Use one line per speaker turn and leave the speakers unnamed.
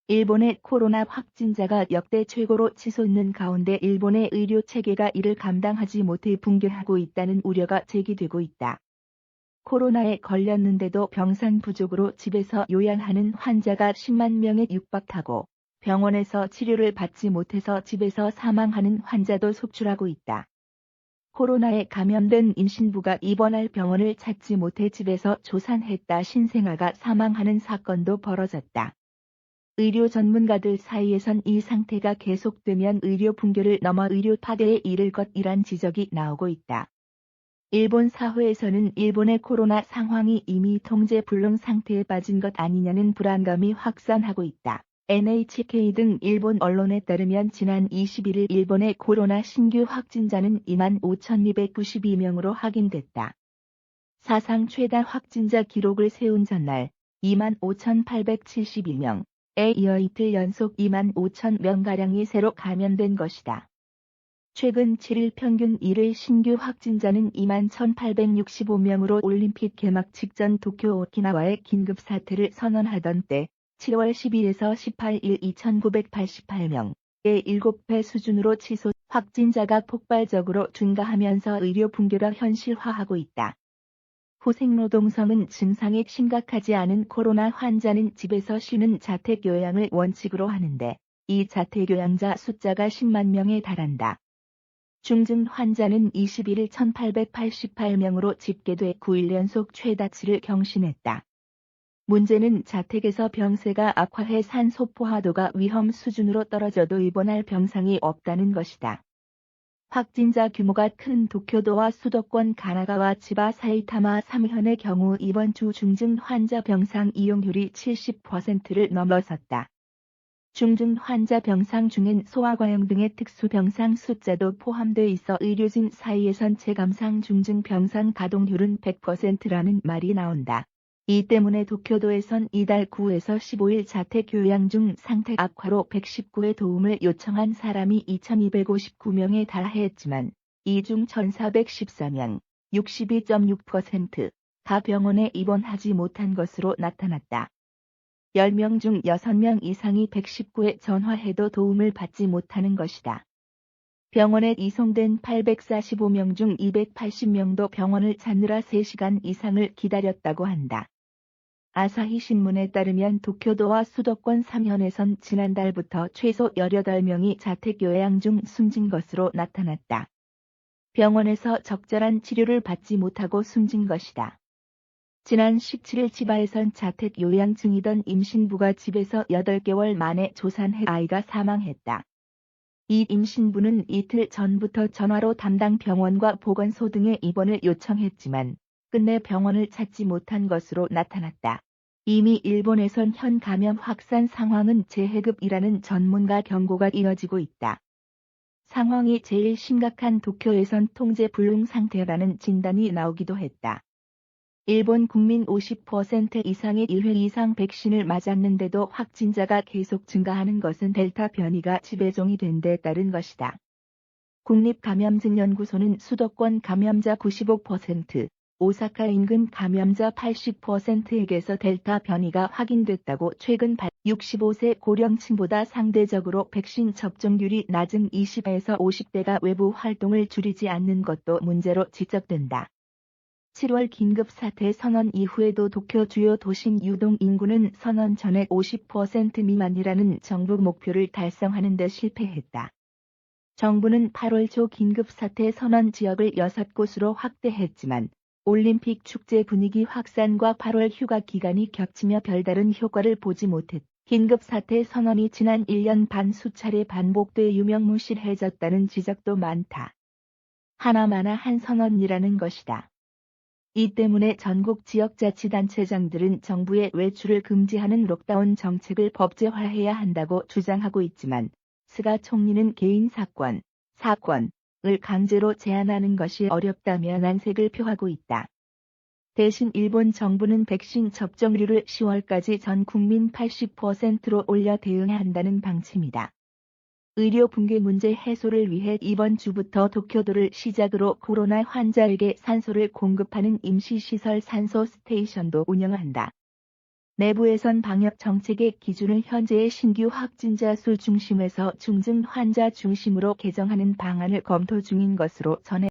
일본의 코로나 확진자가 역대 최고로 치솟는 가운데 일본의 의료 체계가 이를 감당하지 못해 붕괴하고 있다는 우려가 제기되고 있다. 코로나에 걸렸는데도 병상 부족으로 집에서 요양하는 환자가 10만 명에 육박하고 병원에서 치료를 받지 못해서 집에서 사망하는 환자도 속출하고 있다. 코로나에 감염된 임신부가 입원할 병원을 찾지 못해 집에서 조산했다 신생아가 사망하는 사건도 벌어졌다. 의료 전문가들 사이에선 이 상태가 계속되면 의료 붕괴를 넘어 의료 파괴에 이를 것이란 지적이 나오고 있다. 일본 사회에서는 일본의 코로나 상황이 이미 통제 불능 상태에 빠진 것 아니냐는 불안감이 확산하고 있다. NHK 등 일본 언론에 따르면 지난 21일 일본의 코로나 신규 확진자는 25,292명으로 확인됐다. 사상 최다 확진자 기록을 세운 전날 25,872명에 이어 이틀 연속 25,000명가량이 새로 감염된 것이다. 최근 7일 평균 1일 신규 확진자는 21,865명으로 올림픽 개막 직전 도쿄 오키나와의 긴급사태를 선언하던 때 7월 10일에서 18일 2,988명의 7배 수준으로 치솟 확진자가 폭발적으로 증가하면서 의료 붕괴가 현실화하고 있다. 고생노동성은 증상이 심각하지 않은 코로나 환자는 집에서 쉬는 자택요양을 원칙으로 하는데 이 자택요양자 숫자가 10만 명에 달한다. 중증 환자는 21일 1,888명으로 집계돼 9일 연속 최다치를 경신했다. 문제는 자택에서 병세가 악화해 산소 포화도가 위험 수준으로 떨어져도 입원할 병상이 없다는 것이다. 확진자 규모가 큰 도쿄도와 수도권 가나가와 치바 사이타마 3현의 경우 이번 주 중증 환자 병상 이용률이 70%를 넘어섰다. 중증 환자 병상 중엔 소아과형 등의 특수병상 숫자도 포함돼 있어 의료진 사이에선 체감상 중증 병상 가동률은 100%라는 말이 나온다. 이 때문에 도쿄도에선 이달 9에서 15일 자택교양 중 상태 악화로 119의 도움을 요청한 사람이 2,259명에 달했지만 이 중 1,414명, 62.6%가 병원에 입원하지 못한 것으로 나타났다. 10명 중 6명 이상이 119에 전화해도 도움을 받지 못하는 것이다. 병원에 이송된 845명 중 280명도 병원을 찾느라 3시간 이상을 기다렸다고 한다. 아사히 신문에 따르면 도쿄도와 수도권 3현에선 지난달부터 최소 18명이 자택요양 중 숨진 것으로 나타났다. 병원에서 적절한 치료를 받지 못하고 숨진 것이다. 지난 17일 치바에선 자택 요양 중이던 임신부가 집에서 8개월 만에 조산해 아이가 사망했다. 이 임신부는 이틀 전부터 전화로 담당 병원과 보건소 등에 입원을 요청했지만 끝내 병원을 찾지 못한 것으로 나타났다. 이미 일본에선 현 감염 확산 상황은 재해급이라는 전문가 경고가 이어지고 있다. 상황이 제일 심각한 도쿄에선 통제 불능 상태라는 진단이 나오기도 했다. 일본 국민 50% 이상이 1회 이상 백신을 맞았는데도 확진자가 계속 증가하는 것은 델타 변이가 지배종이 된 데 따른 것이다. 국립감염증연구소는 수도권 감염자 95%, 오사카 인근 감염자 80%에게서 델타 변이가 확인됐다고 최근 65세 고령층보다 상대적으로 백신 접종률이 낮은 20에서 50대가 외부 활동을 줄이지 않는 것도 문제로 지적된다. 7월 긴급사태 선언 이후에도 도쿄 주요 도심 유동 인구는 선언 전에 50% 미만이라는 정부 목표를 달성하는 데 실패했다. 정부는 8월 초 긴급사태 선언 지역을 6곳으로 확대했지만 올림픽 축제 분위기 확산과 8월 휴가 기간이 겹치며 별다른 효과를 보지 못했다. 긴급사태 선언이 지난 1년 반 수차례 반복돼 유명무실해졌다는 지적도 많다. 하나마나 한 선언이라는 것이다. 이 때문에 전국 지역자치단체장들은 정부의 외출을 금지하는 록다운 정책을 법제화해야 한다고 주장하고 있지만 스가 총리는 개인 사권을 강제로 제한하는 것이 어렵다며 난색을 표하고 있다. 대신 일본 정부는 백신 접종률을 10월까지 전 국민 80%로 올려 대응해야 한다는 방침이다. 의료 붕괴 문제 해소를 위해 이번 주부터 도쿄도를 시작으로 코로나 환자에게 산소를 공급하는 임시시설 산소 스테이션도 운영한다. 내부에선 방역 정책의 기준을 현재의 신규 확진자 수 중심에서 중증 환자 중심으로 개정하는 방안을 검토 중인 것으로 전해